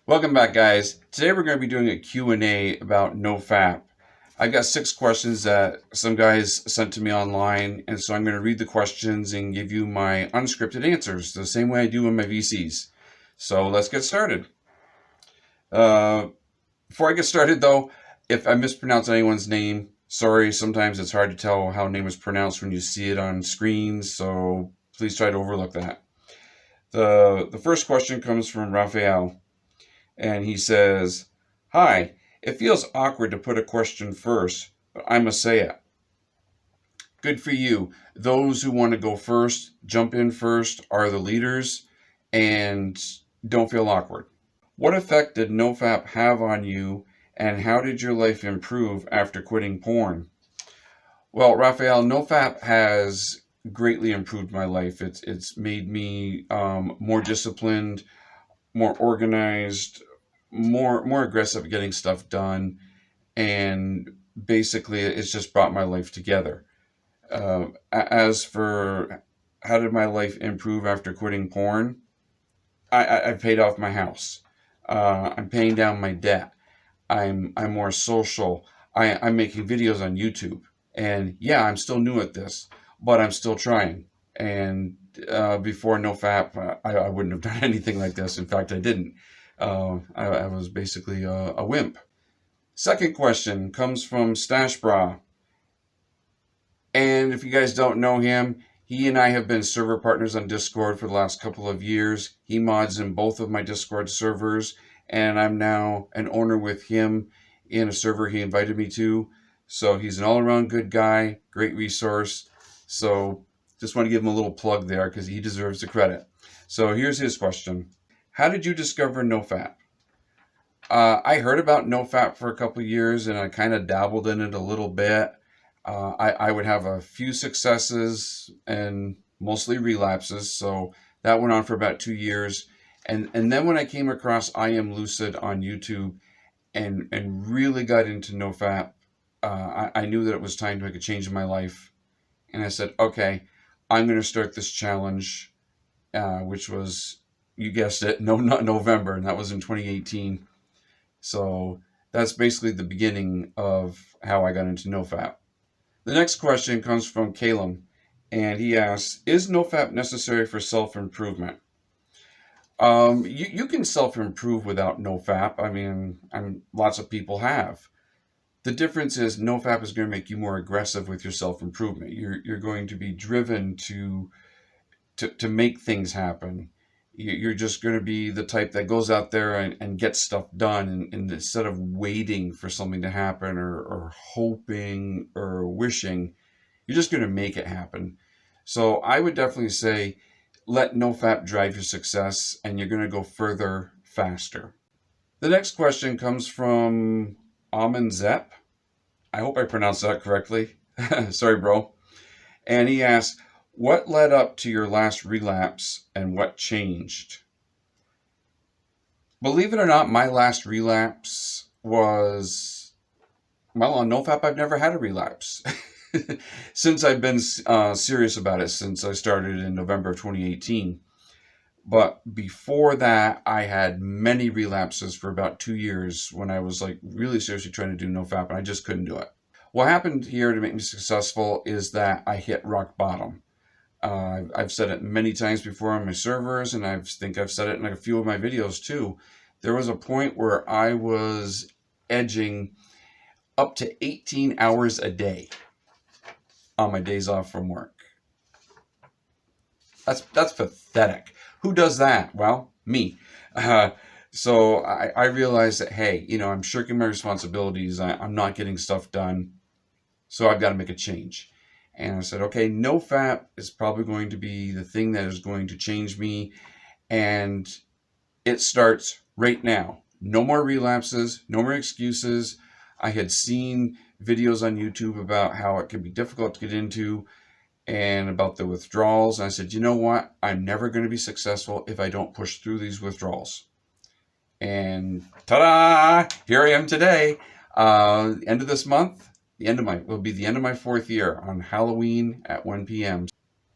Welcome back, guys. Today we're going to be doing a Q&A about NoFap. I've got 6 questions that some guys sent to me online, and so I'm going to read the questions and give you my unscripted answers, the same way I do in my VCs. So let's get started. Uh, Before I get started, though, if I mispronounce anyone's name, sorry. Sometimes it's hard to tell how a name is pronounced when you see it on screens, so please try to overlook that. The first question comes from Raphael. And he says, "Hi, it feels awkward to put a question first, but I must say it. Good for you. Those who want to go first, jump in first, are the leaders, and don't feel awkward. What effect did NoFap have on you, and how did your life improve after quitting porn?" Well, Raphael, NoFap has greatly improved my life. It's made me more disciplined, more organized, more aggressive at getting stuff done, and basically it's just brought my life together. As for how did my life improve after quitting porn, I paid off my house. I'm paying down my debt. I'm more social. I'm making videos on YouTube, and yeah, I'm still new at this, but I'm still trying. And before NoFap, I wouldn't have done anything like this. In fact, I didn't. I was basically a wimp. Second question comes from Stash Bra. And if you guys don't know him, he and I have been server partners on Discord for the last couple of years. He mods in both of my Discord servers, and I'm now an owner with him in a server he invited me to. So he's an all-around good guy, great resource. So just want to give him a little plug there because he deserves the credit. So here's his question. How did you discover NoFap? I heard about NoFap for a couple of years, and I kind of dabbled in it a little bit. I would have a few successes and mostly relapses, so that went on for about 2 years. And then when I came across I Am Lucid on YouTube and really got into NoFap, I knew that it was time to make a change in my life. And I said, okay, I'm going to start this challenge, which was, you guessed it, no, not November, and that was in 2018. So that's basically the beginning of how I got into NoFap. The next question comes from Calum, and he asks, is NoFap necessary for self-improvement? You can self-improve without NoFap. I mean, lots of people have. The difference is NoFap is going to make you more aggressive with your self-improvement. You're going to be driven to make things happen. You're just going to be the type that goes out there and gets stuff done, and instead of waiting for something to happen or hoping or wishing, you're just going to make it happen. So I would definitely say let NoFap drive your success, and you're going to go further faster. The next question comes from Amin Zepp. I hope I pronounced that correctly. Sorry, bro. And he asks, what led up to your last relapse and what changed? Believe it or not, my last relapse was, well, on NoFap, I've never had a relapse. Since I've been serious about it since I started in November of 2018. But before that, I had many relapses for about 2 years when I was like really seriously trying to do NoFap, and I just couldn't do it. What happened here to make me successful is that I hit rock bottom. I've said it many times before on my servers, and I think I've said it in like a few of my videos too. There was a point where I was edging up to 18 hours a day on my days off from work. That's pathetic. Who does that? Well, me. So I realized that, hey, I'm shirking my responsibilities. I'm not getting stuff done. So I've got to make a change. And I said, okay, NoFap is probably going to be the thing that is going to change me. And it starts right now. No more relapses, no more excuses. I had seen videos on YouTube about how it can be difficult to get into and about the withdrawals. And I said, you know what? I'm never going to be successful if I don't push through these withdrawals. And ta-da! Here I am today. End of this month. Will be the end of my 4th year on Halloween at 1 p.m.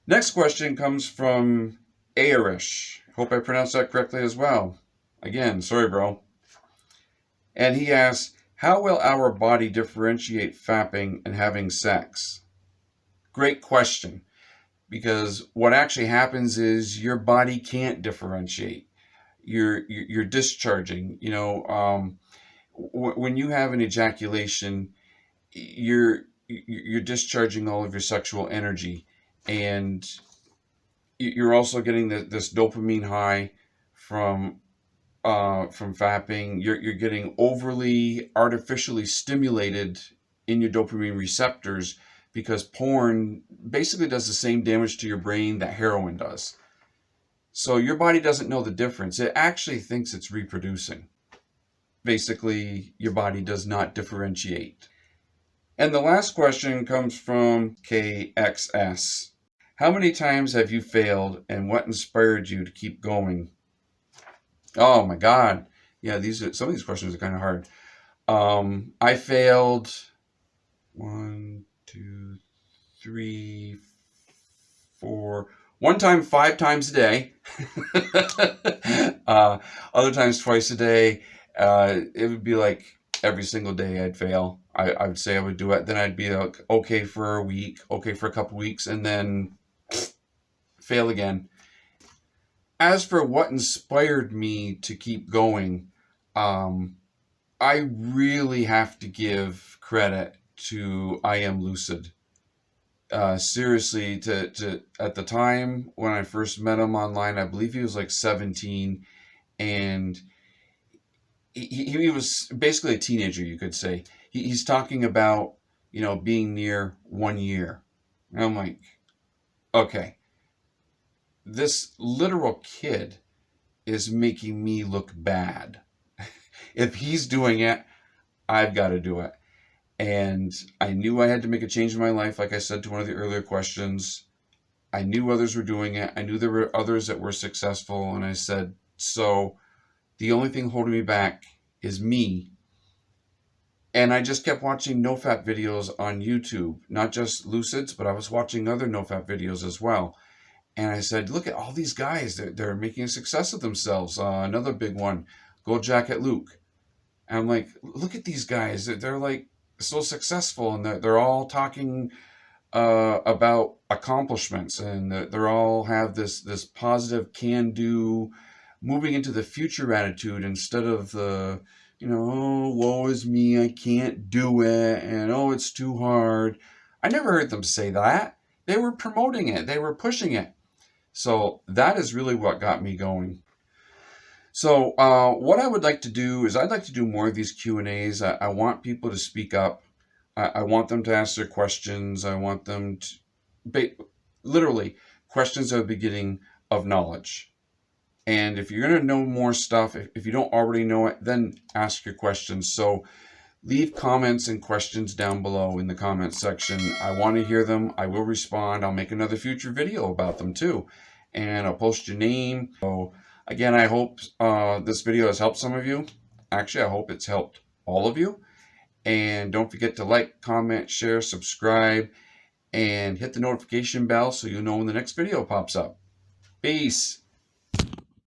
Next question comes from Ayrish. Hope I pronounced that correctly as well. Again, sorry, bro. And he asks, how will our body differentiate fapping and having sex? Great question. Because what actually happens is your body can't differentiate. You're discharging. When you have an ejaculation, you're discharging all of your sexual energy, and you're also getting this dopamine high from fapping. You're getting overly artificially stimulated in your dopamine receptors because porn basically does the same damage to your brain that heroin does. So your body doesn't know the difference. It actually thinks it's reproducing. Basically, your body does not differentiate. And the last question comes from KXS. How many times have you failed, and what inspired you to keep going? Oh my God. Yeah, some of these questions are kind of hard. I failed 1, 2, 3, 4. One time, 5 times a day. Other times, twice a day. It would be like every single day I'd fail. I would say I would do it. Then I'd be like, okay for a week, okay for a couple weeks, and then fail again. As for what inspired me to keep going, I really have to give credit to I Am Lucid. Seriously, to at the time when I first met him online, I believe he was like 17, and he was basically a teenager, you could say. He's talking about, being near 1 year. And I'm like, okay, this literal kid is making me look bad. If he's doing it, I've got to do it. And I knew I had to make a change in my life, like I said to one of the earlier questions. I knew others were doing it. I knew there were others that were successful. And I said, so the only thing holding me back is me. And I just kept watching NoFap videos on YouTube, not just Lucids, but I was watching other NoFap videos as well. And I said, look at all these guys. They're making a success of themselves. Another big one, Gold Jacket Luke. And I'm like, look at these guys. They're like so successful, and they're all talking about accomplishments, and they're all have this positive can-do, moving into the future attitude instead of the, oh, woe is me, I can't do it, and oh, it's too hard. I never heard them say that. They were promoting it. They were pushing it. So that is really what got me going. So what I would like to do is I'd like to do more of these Q&As. I want people to speak up. I want them to ask their questions. I want them to, literally, questions at the beginning of knowledge. And if you're going to know more stuff, if you don't already know it, then ask your questions. So leave comments and questions down below in the comments section. I want to hear them. I will respond. I'll make another future video about them too. And I'll post your name. So again, I hope this video has helped some of you. Actually, I hope it's helped all of you. And don't forget to like, comment, share, subscribe, and hit the notification bell so you'll know when the next video pops up. Peace.